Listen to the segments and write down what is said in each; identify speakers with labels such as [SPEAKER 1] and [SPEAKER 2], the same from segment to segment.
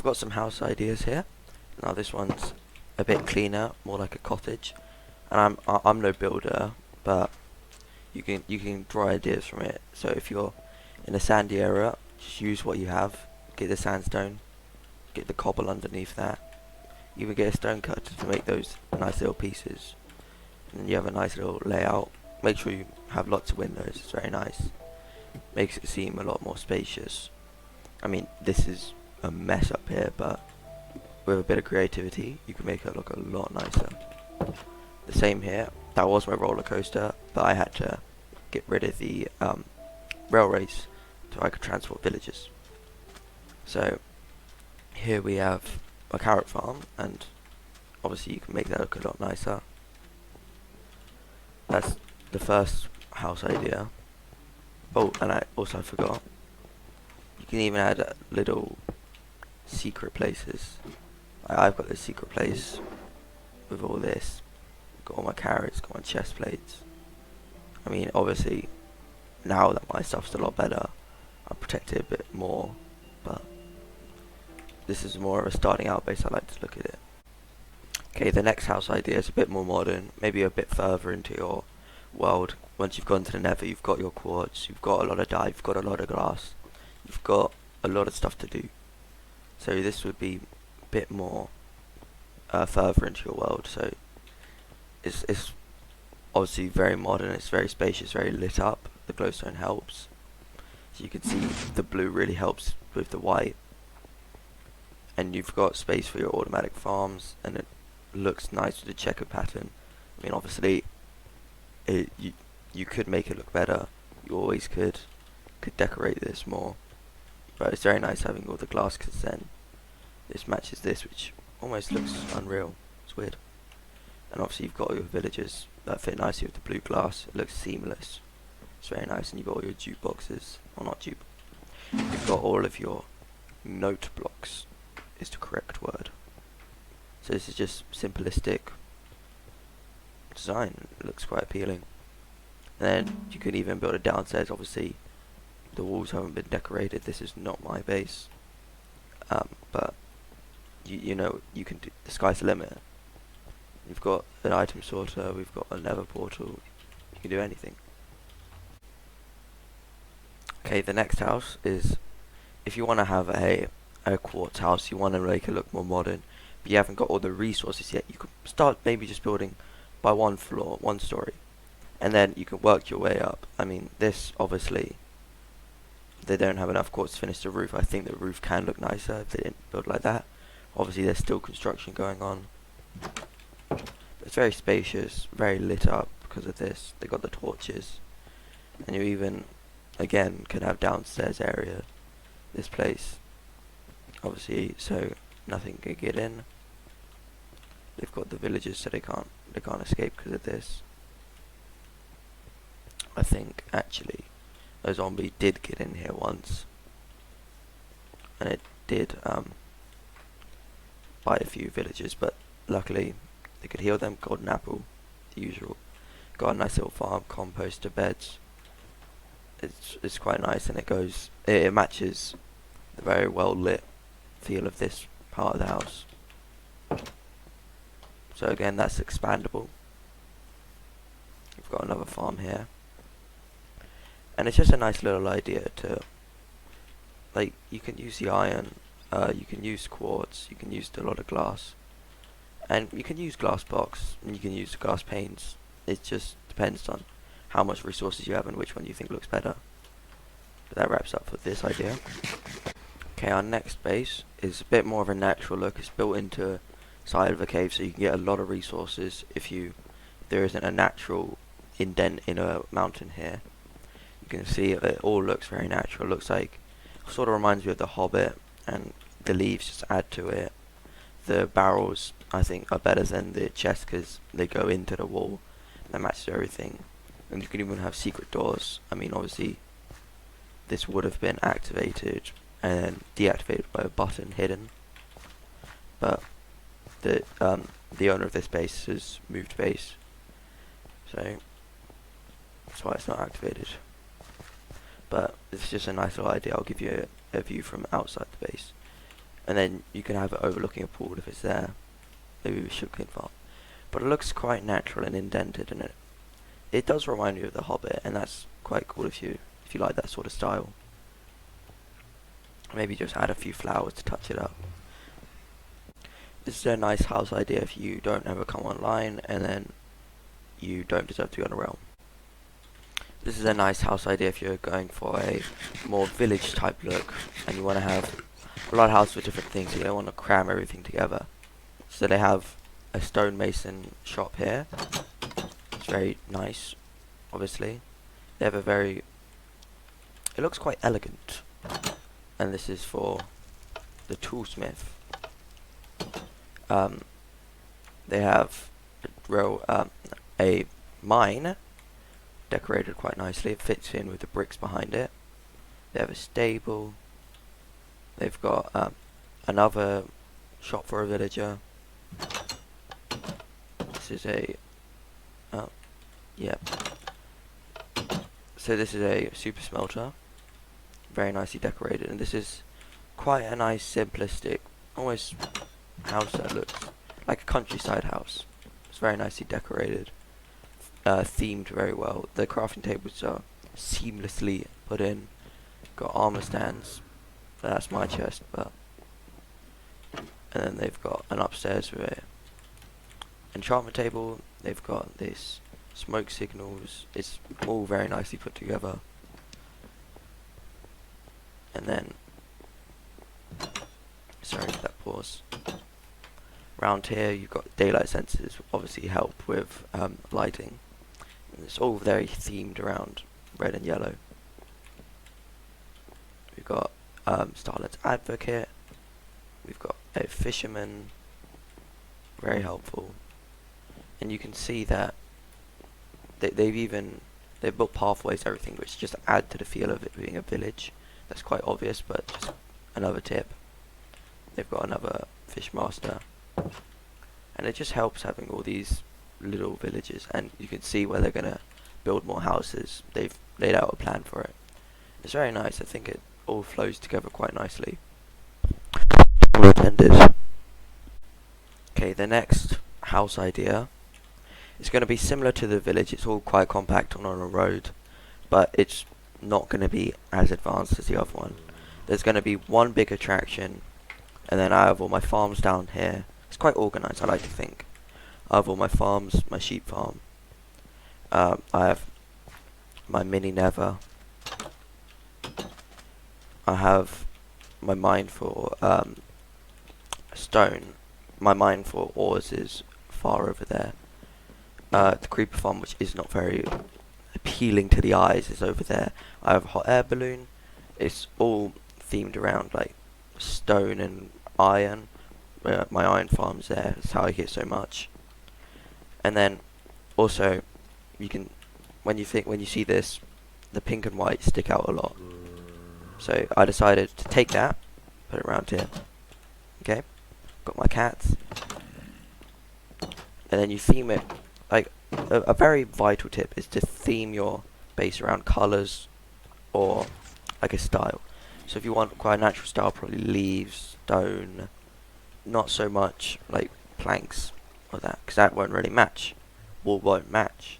[SPEAKER 1] I've got some house ideas here. Now this one's a bit cleaner, more like a cottage. And I'm no builder, but you can draw ideas from it. So if you're in a sandy area, just use what you have. Get the sandstone, get the cobble underneath that. Even get a stone cutter to make those nice little pieces. And you have a nice little layout. Make sure you have lots of windows. It's very nice. Makes it seem a lot more spacious. I mean, this is a mess up here, but with a bit of creativity, you can make it look a lot nicer. The same here. That was my roller coaster, but I had to get rid of the railways so I could transport villagers. So here we have a carrot farm, and obviously you can make that look a lot nicer. That's the first house idea. Oh, and I also forgot. You can even add little secret places. I've got this secret place with all this. Got all my carrots, got my chest plates. I mean, obviously, now that my stuff's a lot better, I'll protect it a bit more. But this is more of a starting out base. I like to look at it. Okay, the next house idea is a bit more modern, maybe a bit further into your world. Once you've gone to the nether, you've got your quartz, you've got a lot of dye, you've got a lot of glass, you've got a lot of stuff to do. So this would be a bit more further into your world. So it's obviously very modern, it's very spacious, very lit up. The glowstone helps. So you can see the blue really helps with the white. And you've got space for your automatic farms, and it looks nice with the checker pattern. I mean, obviously, you could make it look better. You always could decorate this more. But it's very nice having all the glass, because then this matches this, which almost looks unreal. It's weird. And obviously you've got your villagers that fit nicely with the blue glass. It looks seamless. It's very nice. And you've got all your jukeboxes, or not juke. You've got all of your note blocks, is the correct word. So this is just simplistic design. It looks quite appealing. And then you could even build it downstairs. Obviously the walls haven't been decorated. This is not my base. But you know, you can do, the sky's the limit. We've got an item sorter, we've got a nether portal. You can do anything. Okay, the next house is, if you want to have a quartz house, you want to make it look more modern, but you haven't got all the resources yet, you could start maybe just building by one floor, one story, and then you can work your way up. I mean, this obviously, they don't have enough quartz to finish the roof. I think the roof can look nicer if they didn't build like that. Obviously there's still construction going on. But it's very spacious, very lit up because of this. They got the torches, and you even, again, can have downstairs area. This place, obviously, so nothing can get in. They've got the villagers, so they can't escape because of this. I think actually a zombie did get in here once, and it did bite a few villagers, but luckily they could heal them. Golden apple, the usual. Got a nice little farm, composter beds. It's quite nice, and it matches the very well lit feel of this part of the house. So again, that's expandable. We've got another farm here, and it's just a nice little idea to, like, you can use the iron, you can use quartz, you can use a lot of glass, and you can use glass blocks, and you can use glass panes. It just depends on how much resources you have and which one you think looks better. But that wraps up for this idea. Okay, our next base is a bit more of a natural look. It's built into side of a cave, so you can get a lot of resources if there isn't a natural indent in a mountain here. You can see it all looks very natural. It looks like, sort of reminds me of The Hobbit, and the leaves just add to it. The barrels, I think, are better than the chests because they go into the wall. That matches everything. And you can even have secret doors. I mean, obviously this would have been activated and deactivated by a button hidden, but the owner of this base has moved base, so that's why it's not activated. But it's just a nice little idea. I'll give you a view from outside the base. and then you can have it overlooking a pool if it's there. Maybe we should clean farm. But it looks quite natural and indented, and it does remind me of The Hobbit, and that's quite cool if you like that sort of style. Maybe just add a few flowers to touch it up. This is a nice house idea if you don't ever come online and then you don't deserve to go on a realm. This is a nice house idea if you're going for a more village type look and you want to have a lot of houses with different things, so you don't want to cram everything together. So they have a stonemason shop here. It's very nice, obviously. They have it looks quite elegant. And this is for the toolsmith. They have a mine decorated quite nicely. It fits in with the bricks behind it. They have a stable. They've got another shop for a villager. This is a so this is a super smelter, very nicely decorated, and this is quite a nice simplistic almost house that looks like a countryside house. It's very nicely decorated, themed very well. The crafting tables are seamlessly put in. Got armor stands. That's my chest, but and then they've got an upstairs with a enchantment table. They've got this smoke signals. It's all very nicely put together. And then, sorry for that pause. Around here you've got daylight sensors, obviously help with lighting. And it's all very themed around red and yellow. We've got Starlet's Advocate. We've got a fisherman, very helpful. And you can see that they've built pathways, everything, which just add to the feel of it being a village. That's quite obvious, but just another tip. They've got another fish master, and it just helps having all these little villages, and you can see where they're gonna build more houses. They've laid out a plan for it. It's very nice. I think it all flows together quite nicely. Well attended. Okay, the next house idea is going to be similar to the village. It's all quite compact on a road, but it's not going to be as advanced as the other one. There's going to be one big attraction, and then I have all my farms down here. It's quite organized, I like to think. I have all my farms, my sheep farm. I have my mini nether. I have my mine for stone. My mine for ores is far over there. The creeper farm, which is not very appealing to the eyes, is over there. I have a hot air balloon. It's all themed around like stone and iron. My iron farm's there. That's how I get so much. And then also, you can when you see this, the pink and white stick out a lot. So I decided to take that, put it around here. Okay, got my cats, and then you theme it. Like a very vital tip is to theme your base around colours or like a style. So if you want quite a natural style, probably leaves, stone, not so much like planks or that, because that won't really match. Wool won't match.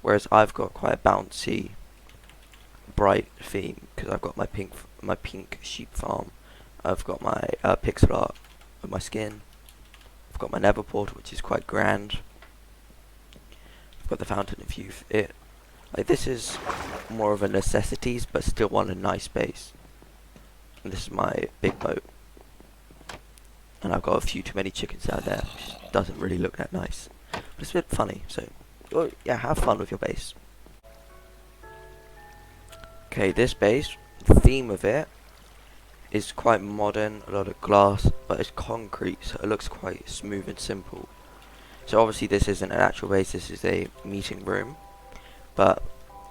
[SPEAKER 1] Whereas I've got quite a bouncy, bright theme because I've got my pink sheep farm. I've got my pixel art of my skin. I've got my nether portal, which is quite grand. I've got the fountain of youth. This is more of a necessities, but still want a nice base. And this is my big boat. And I've got a few too many chickens out there, which doesn't really look that nice. But it's a bit funny, so yeah, have fun with your base. Okay, this base, the theme of it is quite modern, a lot of glass, but it's concrete, so it looks quite smooth and simple. So obviously this isn't an actual base, this is a meeting room, but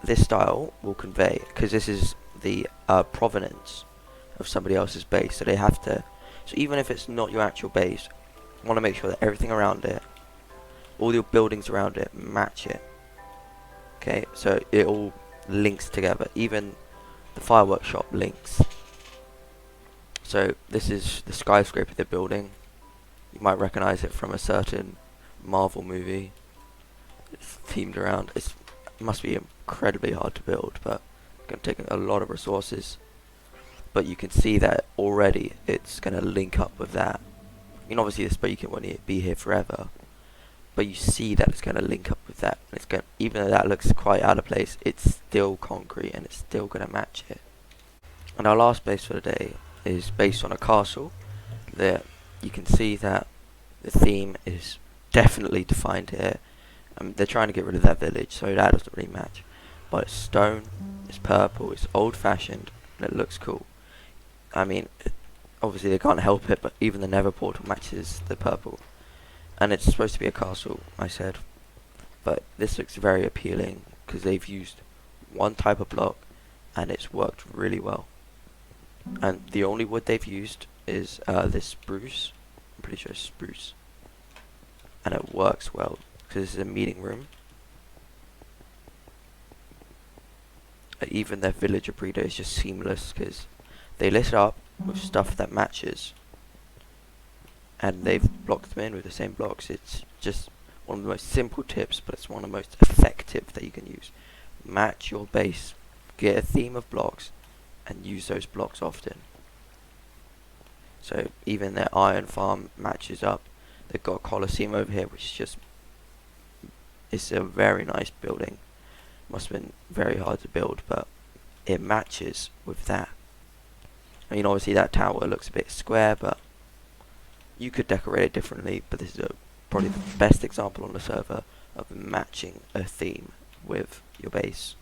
[SPEAKER 1] this style will convey, because this is the provenance of somebody else's base, so they have to, so even if it's not your actual base, you want to make sure that everything around it, all your buildings around it, match it. Okay, so it all links together, even the fireworks shop links. So this is the skyscraper they're building. You might recognize it from a certain Marvel movie. It's themed around. It must be incredibly hard to build, but it's going to take a lot of resources. But you can see that already it's going to link up with that. I mean, obviously this beacon won't be here forever, but you see that it's going to link up with that. And it's going, even though that looks quite out of place, it's still concrete and it's still going to match it. And our last base for the day is based on a castle. There, you can see that the theme is definitely defined here. They're trying to get rid of that village, so that doesn't really match. But it's stone, it's purple, it's old-fashioned, and it looks cool. I mean, obviously they can't help it, but even the Nether portal matches the purple. And it's supposed to be a castle, I said. But this looks very appealing because they've used one type of block, and it's worked really well. And the only wood they've used is this spruce. I'm pretty sure it's spruce. And it works well because this is a meeting room. Even their villager breeder is just seamless because they lit it up with stuff that matches. And they've blocked them in with the same blocks. It's just one of the most simple tips, but it's one of the most effective that you can use. Match your base. Get a theme of blocks and use those blocks often. So even their iron farm matches up. They've got a Colosseum over here, which is just, it's a very nice building. Must have been very hard to build, but it matches with that. I mean, obviously that tower looks a bit square, but you could decorate it differently. But this is probably the best example on the server of matching a theme with your base.